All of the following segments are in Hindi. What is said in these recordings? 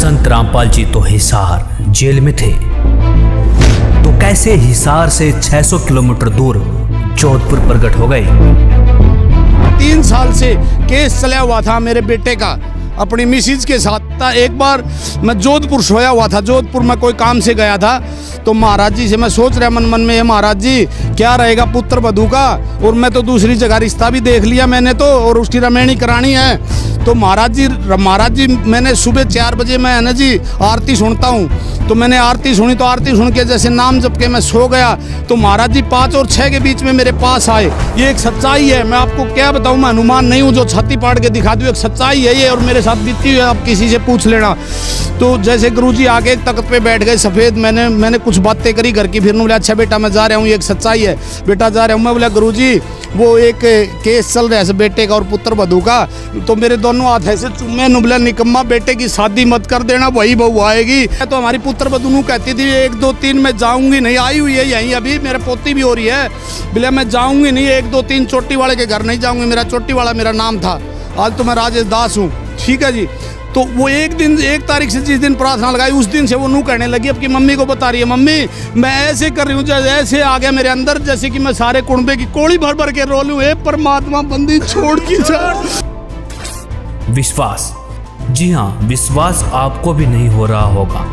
संत रामपाल जी तो हिसार जेल में थे, तो कैसे हिसार से 600 किलोमीटर दूर जोधपुर प्रकट हो गए। 3 साल से केस चला हुआ था मेरे बेटे का अपनी मिसिज के साथ। एक बार मैं जोधपुर सोया हुआ था, जोधपुर में कोई काम से गया था, तो महाराज जी से मैं सोच रहा मन मन में, ये महाराज जी क्या रहेगा पुत्र वधू का, और मैं तो दूसरी जगह रिश्ता भी देख लिया मैंने तो, और उसकी रमेणी करानी है। तो महाराज जी मैंने सुबह 4 बजे मैं है ना जी आरती सुनता हूँ, तो मैंने आरती सुनी, तो आरती सुन के जैसे नाम जप के मैं सो गया, तो महाराज जी 5 और 6 के बीच में मेरे पास आए। ये एक सच्चाई है, मैं आपको क्या बताऊँ, मैं हनुमान नहीं हूँ जो छाती पाड़ के दिखा दूँ, एक सच्चाई है ये, और मेरे साथ बीती हुई है, आप किसी से पूछ लेना। तो जैसे गुरुजी आगे तख्त पे बैठ गए सफ़ेद, मैंने कुछ बातें करी घर की, फिर बोला अच्छा बेटा मैं जा रहा हूँ, ये एक सच्चाई है बेटा जा रहा हूँ। मैं बोला गुरुजी वो एक केस चल रहा है बेटे का और पुत्र वधू का, तो मेरे दोनों हाथ ऐसे चुम्मे, नुबला निकम्मा बेटे की शादी मत कर देना, वही बहू आएगी। तो हमारी पुत्र वधू नू कहती थी 1 2 3 मैं जाऊंगी नहीं, आई हुई है यहीं अभी, मेरा पोती भी हो रही है, बोले मैं जाऊंगी नहीं, 1 2 3 चोटी वाले के घर नहीं जाऊंगी, मेरा चोटी वाला मेरा नाम था, आज तो मैं राजेश दास हूँ, ठीक है जी। तो वो एक तारीख से जिस दिन प्रार्थना लगाई उस दिन से वो नू कहने लगी, अब की मम्मी को बता रही है, मम्मी मैं ऐसे कर रही हूँ, जैसे ऐसे आ गया मेरे अंदर जैसे कि मैं सारे कुंबे की कोड़ी भर भर के रो लूँ, हे परमात्मा बंदी छोड़ की जा। विश्वास, जी हाँ, विश्वास आपको भी नहीं हो रहा होगा,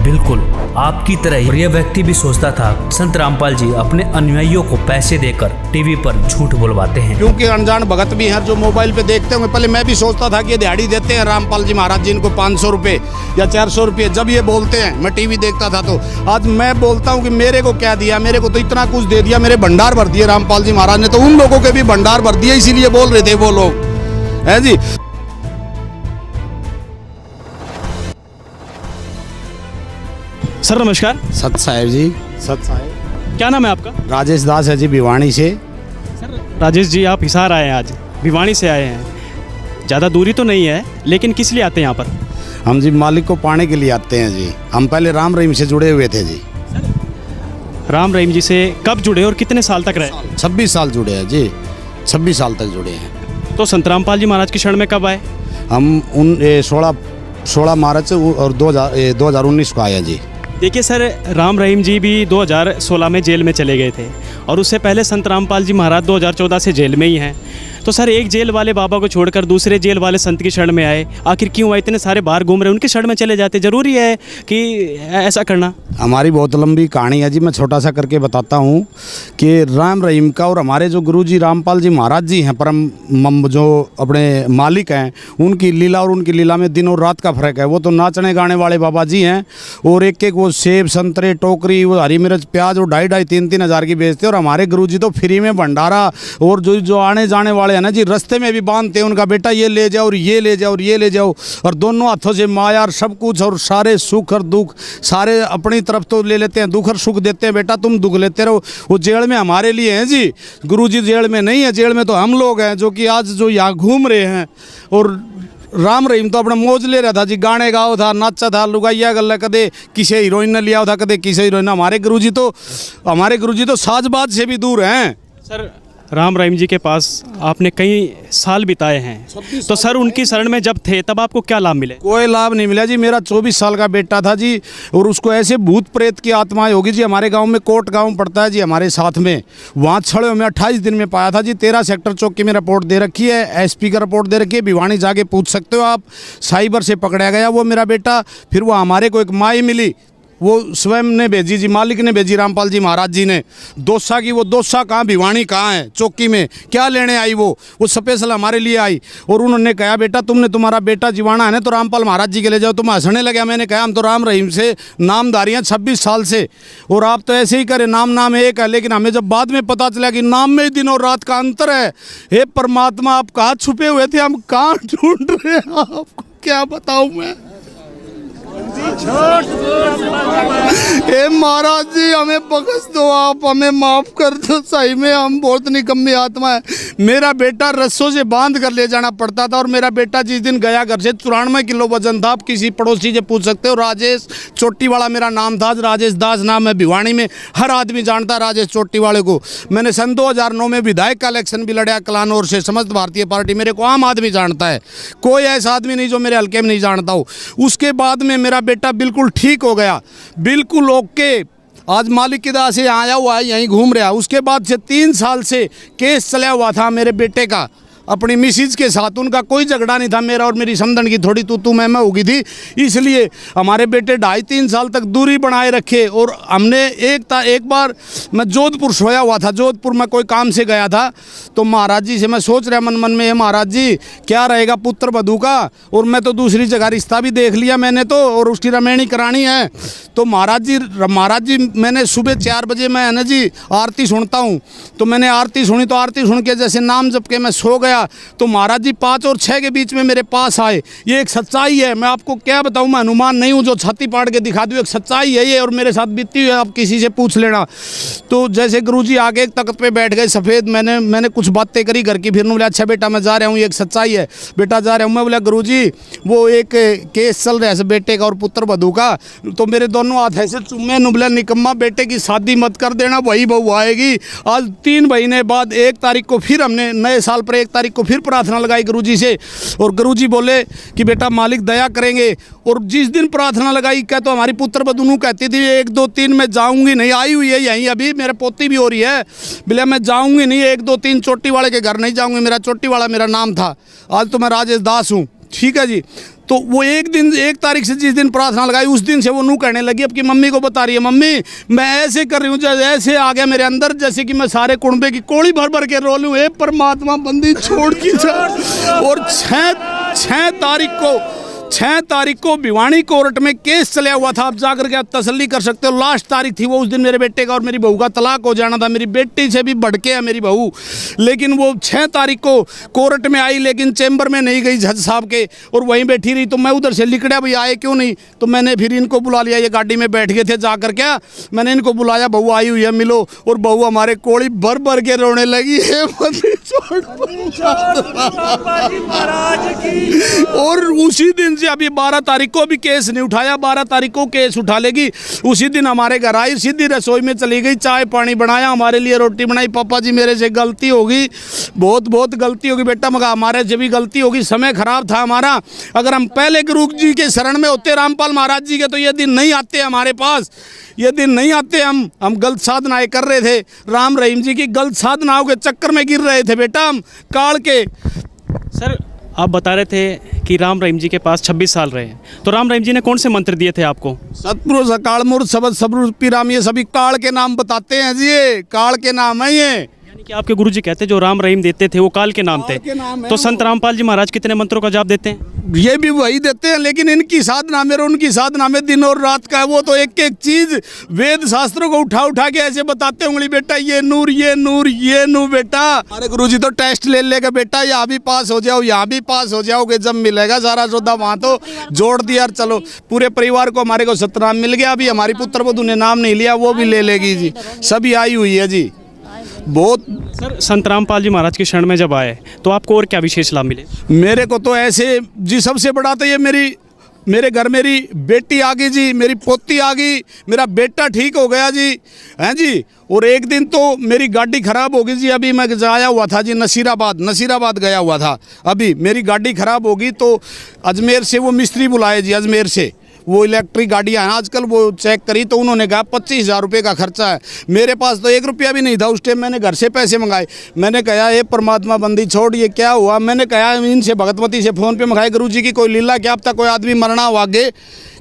बिल्कुल आपकी तरह ही यह व्यक्ति भी सोचता था संत रामपाल जी अपने अनुयायियों को पैसे देकर टीवी पर झूठ बुलवाते हैं। क्योंकि अनजान भगत भी हैं जो मोबाइल पे देखते होंगे, पहले मैं भी सोचता था कि ये दिहाड़ी देते हैं रामपाल जी महाराज जी इनको 500 रुपये या 400 रुपये, जब ये बोलते हैं मैं टीवी देखता था। तो आज मैं बोलता हूँ कि मेरे को क्या दिया, मेरे को तो इतना कुछ दे दिया, मेरे भंडार भर दिए रामपाल जी महाराज ने, तो उन लोगों के भी भंडार भर दिए, इसीलिए बोल रहे थे वो लोग, है जी। सर नमस्कार। सत साहेब जी, सत साहेब। क्या नाम है आपका? राजेश दास है जी, भिवानी से। सर राजेश जी आप हिसार आए हैं, आज भिवानी से आए हैं, ज़्यादा दूरी तो नहीं है, लेकिन किस लिए आते हैं यहाँ पर? हम जी मालिक को पाने के लिए आते हैं जी, हम पहले राम रहीम से जुड़े हुए थे जी। राम रहीम जी से कब जुड़े और कितने साल तक रहे? 26 साल जुड़े हैं जी, 26 साल तक जुड़े हैं। तो संत रामपाल जी महाराज की शरण में कब आए? हम 16 मार्च और 2019 को आए जी। देखिए सर, राम रहीम जी भी 2016 में जेल में चले गए थे, और उससे पहले संत रामपाल जी महाराज 2014 से जेल में ही हैं। तो सर एक जेल वाले बाबा को छोड़कर दूसरे जेल वाले संत की शरण में आए, आखिर क्यों आए? इतने सारे बाहर घूम रहे, उनकी शरण में चले जाते, जरूरी है कि ऐसा करना? हमारी बहुत लंबी कहानी है जी, मैं छोटा सा करके बताता हूँ कि राम रहीम का और हमारे जो गुरुजी रामपाल जी महाराज जी हैं, परम जो अपने मालिक हैं, उनकी लीला और उनकी लीला में दिन और रात का फर्क है। वो तो नाचने गाने वाले बाबा जी हैं, और एक वो सेब संतरे टोकरी वो हरी मिर्च प्याज वो 2,500 3,000 हज़ार की बेचते, और हमारे गुरुजी तो फ्री में भंडारा, और जो आने जाने वाले है ना जी, रास्ते में भी बांधते हैं उनका बेटा ये ले जाओ और ये ले जाओ और ये ले जाओ, और दोनों हाथों से माया और सब कुछ, और सारे सुख और दुख सारे अपनी तरफ तो ले लेते हैं, दुख और सुख देते हैं, बेटा तुम दुख लेते रहो। वो जेल में हमारे लिए हैं जी, गुरुजी जेल में नहीं है, जेल में तो हम लोग हैं जो कि आज जो यहाँ घूम रहे हैं। और राम रहीम तो अपना मौज ले रहा था जी, गाने गाओ था, नाचा था, लुगाइया गल्ला, कदे किसी हीरोइन ने लिया था, कदे किसी हीरोइन। हमारे गुरुजी तो साजबाज से भी दूर हैं। सर राम रहीम जी के पास आपने कई साल बिताए हैं, तो सर उनकी शरण में जब थे तब आपको क्या लाभ मिले? कोई लाभ नहीं मिला जी। मेरा 24 साल का बेटा था जी, और उसको ऐसे भूत प्रेत की आत्माएं होगी जी। हमारे गांव में कोट गांव पड़ता है जी हमारे साथ में, वहाँ छड़े में 28 दिन में पाया था जी। 13 सेक्टर चौकी में रिपोर्ट दे रखी है, SP का रिपोर्ट दे रखी है, भिवानी जाके पूछ सकते हो आप। साइबर से पकड़ा गया वो मेरा बेटा। फिर वो हमारे को एक माई मिली, वो स्वयं ने भेजी जी, मालिक ने भेजी रामपाल जी महाराज जी ने, दोसा की। वो दोसा कहाँ, भिवानी कहाँ है, चौकी में क्या लेने आई वो स्पेशल हमारे लिए आई। और उन्होंने कहा बेटा तुम्हारा बेटा जीवाना है ना, तो रामपाल महाराज जी के ले जाओ। तो मैं हंसने लगा, मैंने कहा हम तो राम रहीम से नामधारी हैं 26 साल से, और आप तो ऐसे ही करें, नाम एक है। लेकिन हमें जब बाद में पता चला कि नाम में ही दिन और रात का अंतर है, हे परमात्मा आप कहाँ छुपे हुए थे, हम कहाँ ढूंढ रहे हैं, आपको क्या बताऊँ मैं। हे महाराज जी हमें बख्श दो, आप हमें माफ कर दो, सही में हम बहुत निकम्मी आत्मा है। मेरा बेटा रस्सों से बांध कर ले जाना पड़ता था और मेरा बेटा जिस दिन गया घर से 94 किलो वजन था। आप किसी पड़ोसी से पूछ सकते हो, राजेश चोटी वाला मेरा नाम था, राजेश दास नाम है, भिवानी में हर आदमी जानता राजेश चोटी वाले को। मैंने सन 2009 में विधायक का इलेक्शन भी लड़ा कलानौर से, समस्त भारतीय पार्टी, मेरे को आम आदमी जानता है, कोई ऐसा आदमी नहीं जो मेरे हल्के में नहीं जानता हो। उसके बाद में मेरा बेटा बिल्कुल ठीक हो गया, बिल्कुल ओके, आज मालिक की दया से आया हुआ है, यहीं घूम रहा है। उसके बाद से 3 साल से केस चला हुआ था मेरे बेटे का अपनी मिसिज के साथ, उनका कोई झगड़ा नहीं था, मेरा और मेरी समधन की थोड़ी तू मैं हो गई थी, इसलिए हमारे बेटे 2.5-3 साल तक दूरी बनाए रखे। और हमने एक बार मैं जोधपुर सोया हुआ था, जोधपुर में कोई काम से गया था, तो महाराज जी से मैं सोच रहा मन में, ये महाराज जी क्या रहेगा पुत्र वधू का, और मैं तो दूसरी जगह रिश्ता भी देख लिया मैंने तो, और उसकी रमेणी करानी है। तो महाराज जी मैंने सुबह 4 बजे मैं है ना जी आरती सुनता हूँ, तो मैंने आरती सुनी, तो आरती सुन के जैसे नाम जप के मैं सो गया, तो महाराज जी 5 और 6 के बीच में मेरे पास आए। ये एक सच्चाई है, मैं आपको क्या बताऊं, मैं हनुमान नहीं हूं जो छाती पाड़ के दिखा दूं, एक सच्चाई है ये, और मेरे साथ बीती हुई है, आप किसी से पूछ लेना। तो जैसे गुरुजी आगे एक तख्त पे बैठ गए सफ़ेद, मैंने कुछ बातें करी घर की, फिर बोला अच्छा बेटा मैं जा रहा हूँ, ये एक सच्चाई है बेटा जा रहा हूँ। मैं बोला गुरुजी वो एक केस चल रहा है बेटे का और पुत्र वधू का, तो मेरे दोनों हाथ ऐसे चुम्मे, नुबला निकम्मा बेटे की शादी मत कर देना, वही बहू आएगी। आज 3 महीने बाद 1 तारीख को फिर हमने नए साल पर 1 तारीख को फिर प्रार्थना लगाई गुरुजी से, और गुरुजी बोले कि बेटा मालिक दया करेंगे। और जिस दिन प्रार्थना लगाई क्या तो हमारी पुत्र बधू कहती थी 1 2 3 मैं जाऊंगी नहीं, आई हुई है यहीं, अभी मेरे पोती भी हो रही है, बोले मैं जाऊंगी नहीं, 1 2 3 चोटी वाले के घर नहीं जाऊंगी, मेरा चोटी वाला मेरा नाम था, आज तो मैं राजेश दास हूँ, ठीक है जी। तो वो 1 तारीख से जिस दिन प्रार्थना लगाई उस दिन से वो नू कहने लगी, अब की मम्मी को बता रही है, मम्मी मैं ऐसे कर रही हूँ, जैसे ऐसे आ गया मेरे अंदर जैसे कि मैं सारे कुंबे की कोड़ी भर भर के रो लूँ, परमात्मा बंदी छोड़ की जा। और 6 तारीख को भिवानी कोर्ट में केस चला हुआ था, आप जाकर के आप तसल्ली कर सकते हो, लास्ट तारीख थी वो, उस दिन मेरे बेटे का और मेरी बहू का तलाक हो जाना था, मेरी बेटी से भी बढ़ के है मेरी बहू, लेकिन वो 6 तारीख को कोर्ट में आई, लेकिन चैम्बर में नहीं गई जज साहब के, और वहीं बैठी रही। तो मैं उधर से लिखड़ा भाई आए क्यों नहीं, तो मैंने फिर इनको बुला लिया, ये गाड़ी में बैठ गए थे जाकर क्या, मैंने इनको बुलाया, बहू आई हुई है मिलो, और बहू हमारे कोड़ी भर भर के रोने लगी है और उसी दिन से अभी 12 तारीख को भी केस नहीं उठाया, 12 तारीख को केस उठा लेगी। उसी दिन हमारे घर आई, सीधी रसोई में चली गई, चाय पानी बनाया, हमारे लिए रोटी बनाई, पापा जी मेरे से गलती होगी, बहुत गलती होगी बेटा, मगर हमारे से भी गलती होगी, समय खराब था हमारा, अगर हम पहले गुरु जी के शरण में होते रामपाल महाराज जी के तो ये दिन नहीं आते हमारे पास, ये दिन नहीं आते। हम गलत साधनाएं कर रहे थे, राम रहीम जी की गलत साधनाओं के चक्कर में गिर रहे थे बेटा हम काल के। सर आप बता रहे थे कि राम रहीम जी के पास 26 साल रहे हैं, तो राम रहीम जी ने कौन से मंत्र दिए थे आपको? सतपुरुष अकाल मूर्त सबद सबरूपी राम, ये सभी काल के नाम बताते हैं जी, ये काल के नाम है ये, यानी कि आपके गुरुजी कहते जो राम रहीम देते थे वो काल के नाम थे, तो संत रामपाल जी महाराज कितने मंत्रों का जाप देते हैं? ये भी वही देते हैं, लेकिन इनकी साधना में और उनकी साधना में दिन और रात का है, वो तो एक एक चीज वेद शास्त्रों को उठा के ऐसे बताते होंगे बेटा, ये नूर ये नूर ये नूर बेटा। अरे गुरुजी तो टेस्ट ले लेगा बेटा, यहाँ भी पास हो जाओ यहाँ भी पास हो जाओगे, जब मिलेगा सारा सौदा वहाँ तो जोड़ दिया, चलो पूरे परिवार को हमारे को सतनाम मिल गया। अभी हमारी पुत्र वधू ने नाम नहीं लिया, वो भी ले लेगी जी, सभी आई हुई है जी। बहुत सर संत रामपाल जी महाराज की शरण में जब आए तो आपको और क्या विशेष लाभ मिले? मेरे को तो ऐसे जी, सबसे बड़ा तो ये मेरे घर मेरी बेटी आ गई जी, मेरी पोती आ गई, मेरा बेटा ठीक हो गया जी, हैं जी। और एक दिन तो मेरी गाड़ी ख़राब हो गई जी, अभी मैं आया हुआ था जी नसीराबाद गया हुआ था, अभी मेरी गाड़ी ख़राब होगी तो अजमेर से वो मिस्त्री बुलाए जी, अजमेर से वो इलेक्ट्रिक गाड़ियाँ हैं आजकल, वो चेक करी तो उन्होंने कहा 25,000 रुपये का खर्चा है। मेरे पास तो 1 रुपया भी नहीं था उस टाइम, मैंने घर से पैसे मंगाए, मैंने कहा ये परमात्मा बंदी छोड़, ये क्या हुआ, मैंने कहा इनसे भगतवती से फ़ोन पे मंगाए, गुरुजी की कोई लीला, क्या अब तक कोई आदमी मरना हो आगे,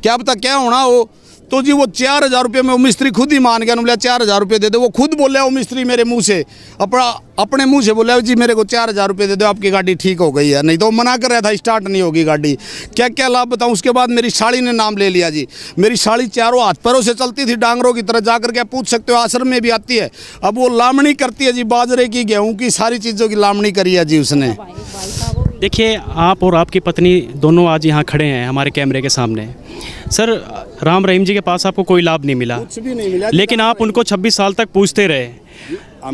क्या अब तक क्या होना हो। तो जी वो 4,000 रुपये में वो मिस्त्री खुद ही मान गया, बोला 4,000 रुपये दे दो, वो खुद बोला वो मिस्त्री मेरे मुंह से, अपने मुंह से बोला जी मेरे को 4,000 रुपये दे दो, आपकी गाड़ी ठीक हो गई है, नहीं तो मना कर रहा था स्टार्ट नहीं होगी गाड़ी। क्या क्या लाभ बताऊँ। उसके बाद मेरी साड़ी ने नाम ले लिया जी, मेरी साड़ी चारों हाथ पैरों से चलती थी डांगरों की तरह, जाकर के पूछ सकते हो आश्रम में भी आती है, अब वो लामणी करती है जी, बाजरे की गेहूँ की सारी चीज़ों की लामणी करी है जी उसने। देखिए, आप और आपकी पत्नी दोनों आज यहाँ खड़े हैं हमारे कैमरे के सामने। सर, राम रहीम जी के पास आपको कोई लाभ नहीं मिला, कुछ भी नहीं मिला, लेकिन आप उनको 26 साल तक पूछते रहे।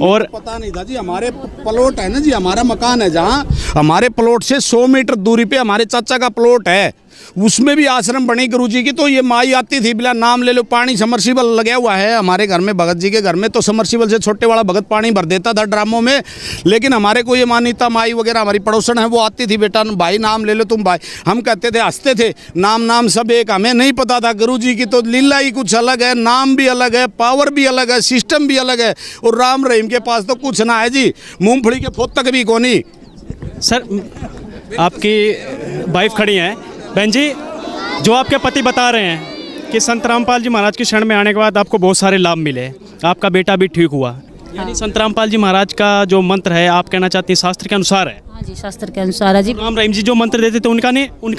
और पता नहीं था जी, हमारे प्लॉट है ना जी, हमारा मकान है जहाँ, हमारे प्लॉट से 100 मीटर दूरी पे हमारे चाचा का प्लॉट है, उसमें भी आश्रम बनी गुरुजी की। तो ये माई आती थी, बिला नाम ले लो, पानी समरसीबल लगा हुआ है हमारे घर में, भगत जी के घर में, तो समरसीबल से छोटे वाला भगत पानी भर देता था ड्रामों में। लेकिन हमारे को ये मान्यता, माई वगैरह हमारी पड़ोसन है, वो आती थी, बेटा भाई नाम ले लो तुम भाई, हम कहते थे, हंसते थे, नाम सब एक, हमें नहीं पता था गुरुजी की तो लीला ही कुछ अलग है, नाम भी अलग है, पावर भी अलग है, सिस्टम भी अलग है। और राम रहीम के पास तो कुछ ना है जी, मूंगफली के फोत तक भी कोनी। सर, आपकी वाइफ खड़ी हैं। बहन जी, जो आपके पति बता रहे हैं कि संत रामपाल जी महाराज के शरण में आने के बाद आपको बहुत सारे लाभ मिले, आपका बेटा भी ठीक हुआ, यानी संत रामपाल जी महाराज का जो मंत्र है, आप कहना चाहती हैं शास्त्र के अनुसार है? हाँ जी, शास्त्र के अनुसार है जी। राम रहीम जी जो मंत्र देते थे उनका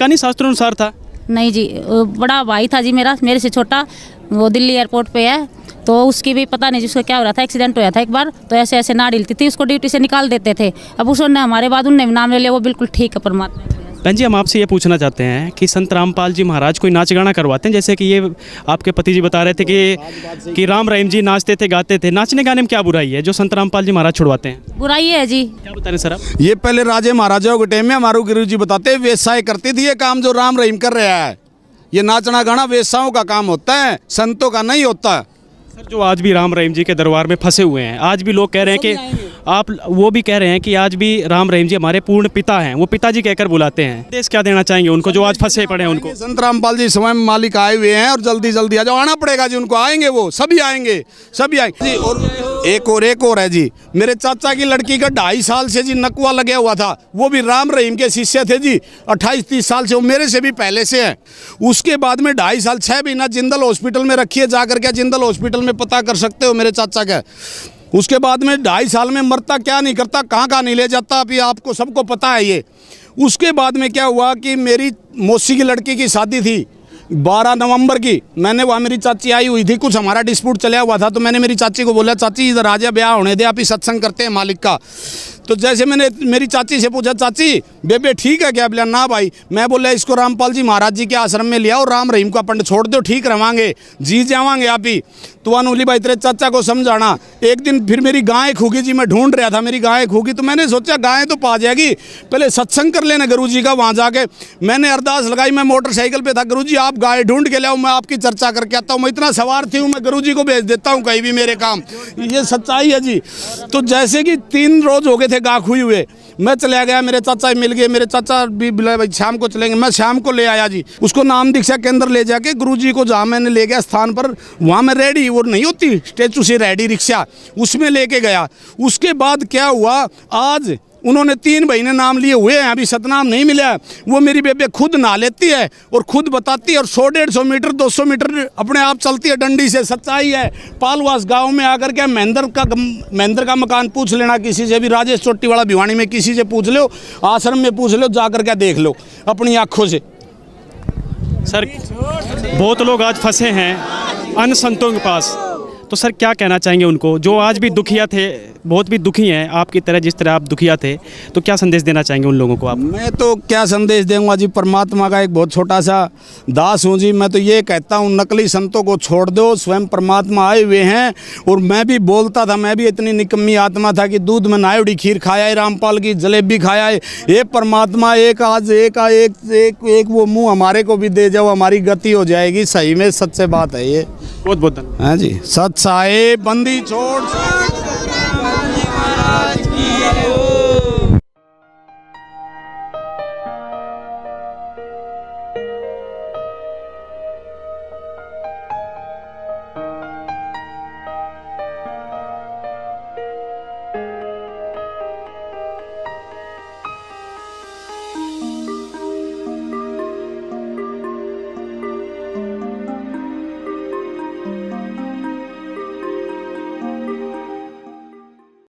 नहीं शास्त्र अनुसार था? नहीं जी, बड़ा भाई था जी मेरे से छोटा, वो दिल्ली एयरपोर्ट पे है, तो उसकी भी पता नहीं जिसको क्या हो रहा था, एक्सीडेंट होया था एक बार, तो ऐसे ऐसे नाड़ हिलती थी, उसको ड्यूटी से निकाल देते थे। अब उसने हमारे बाद उनने नाम ले लिया, वो बिल्कुल ठीक है परमात्मा। बहन जी, हम आपसे ये पूछना चाहते हैं कि संत रामपाल जी महाराज कोई नाच गाना करवाते हैं, जैसे कि ये आपके पति जी बता रहे थे कि राम रहीम जी नाचते थे, गाते थे, नाचने गाने में क्या बुराई है जो संत रामपाल जी महाराज छुड़वाते हैं? बुराई है जी। क्या बता रहे सर आप? ये पहले राजे महाराजाओं के टाइम में हमारे गुरुजी बताते, वेश्याएं करती थी ये काम जो राम रहीम कर रहा है। ये नाचना गाना वेश्याओं का काम होता है, संतों का नहीं होता। सर, जो आज भी राम रहीम जी के दरबार में फंसे हुए हैं, आज भी लोग कह रहे हैं कि आप, वो भी कह रहे हैं कि आज भी राम रहीम जी हमारे पूर्ण पिता हैं, वो पिताजी कहकर बुलाते हैं। देश क्या देना चाहेंगे उनको जो आज फंसे पड़े हैं उनको? संत रामपाल जी स्वयं मालिक आए हुए हैं और जल्दी जल्दी आ जाओ, आना पड़ेगा जी उनको, आएंगे वो सभी आएंगे जी। और एक और है जी, मेरे चाचा की लड़की का 2.5 साल से जी नकवा लगा हुआ था, वो भी राम रहीम के शिष्य थे जी, 28-30 साल से, वो मेरे से भी पहले से हैं। उसके बाद में 2.5 साल 6 महीना जिंदल हॉस्पिटल में रखिए, जाकर क्या जिंदल हॉस्पिटल में पता कर सकते हो मेरे चाचा का। उसके बाद में 2.5 साल में मरता क्या नहीं करता, कहाँ नहीं ले जाता, अभी आपको सबको पता है ये। उसके बाद में क्या हुआ कि मेरी मौसी की लड़की की शादी थी 12 नवंबर की, मैंने वहाँ, मेरी चाची आई हुई थी, कुछ हमारा डिस्प्यूट चला हुआ था, तो मैंने मेरी चाची को बोला, चाची इधर आ जा, ब्याह होने दे, आप ही सत्संग करते हैं मालिक का। तो जैसे मैंने मेरी चाची से पूछा, चाची बेबे ठीक है क्या? बोला ना भाई। मैं बोला इसको रामपाल जी महाराज जी के आश्रम में लिया और राम रहीम का पंड छोड़ दो, ठीक रवांगे, जी जावांगे आप ही। तो अनुली भाई तेरे चाचा को समझाना। एक दिन फिर मेरी गाय खूगी जी, मैं ढूंढ रहा था, मेरी गाय खूगी, तो मैंने सोचा गाय तो पा जाएगी, पहले सत्संग कर लेना गुरु जी का। वहाँ जाके मैंने अरदास लगाई, मैं मोटरसाइकिल पे था, गुरु जी आप गाय ढूंढ के लाओ, मैं आपकी चर्चा करके आता हूँ। मैं इतना सवार थी हूँ, मैं गुरु जी को भेज देता हूँ कहीं भी मेरे काम, ये सच्चाई है जी। तो जैसे कि 3 रोज हो गए थे गाय खुई हुए, मैं चला गया, मेरे चाचा मिल गए, मेरे चाचा भी बुलाए, भाई शाम को चलेंगे, मैं शाम को ले आया जी उसको, नाम दीक्षा केंद्र ले जाके गुरुजी को जहाँ मैंने ले गया स्थान पर, वहाँ मैं रेडी, वो नहीं होती स्टेचू से रेडी रिक्शा, उसमें लेके गया। उसके बाद क्या हुआ, आज उन्होंने 3 महीने नाम लिए हुए हैं, अभी सतनाम नहीं मिला। वो मेरी बेबे खुद नहा लेती है और खुद बताती है, और 100-150 मीटर 200 मीटर अपने आप चलती है डंडी से। सच्चाई है। पालवास गांव में आकर के महेंद्र का मकान पूछ लेना किसी से भी, राजेश चोटी वाला भिवानी में किसी से पूछ लो, आश्रम में पूछ लो, जाकर के देख लो अपनी आँखों से। सर, बहुत लोग आज फंसे हैं अन्य संतों के पास, तो सर क्या कहना चाहेंगे उनको जो आज भी दुखिया थे, बहुत भी दुखी हैं आपकी तरह, जिस तरह आप दुखिया थे, तो क्या संदेश देना चाहेंगे उन लोगों को आप? मैं तो क्या संदेश दूंगा जी, परमात्मा का एक बहुत छोटा सा दास हूँ जी। मैं तो ये कहता हूँ नकली संतों को छोड़ दो, स्वयं परमात्मा आए हुए हैं। और मैं भी बोलता था, मैं भी इतनी निकम्मी आत्मा था कि दूध में नायुड़ी खीर खाया है, रामपाल की जलेबी खाया है। ये परमात्मा एक आज एक वो मुँह हमारे को भी दे जाओ, हमारी गति हो जाएगी। सही में सच्चे बात है ये। बहुत बहुत धन्यवाद। हाँ जी, सच साहेब बंदी छोड़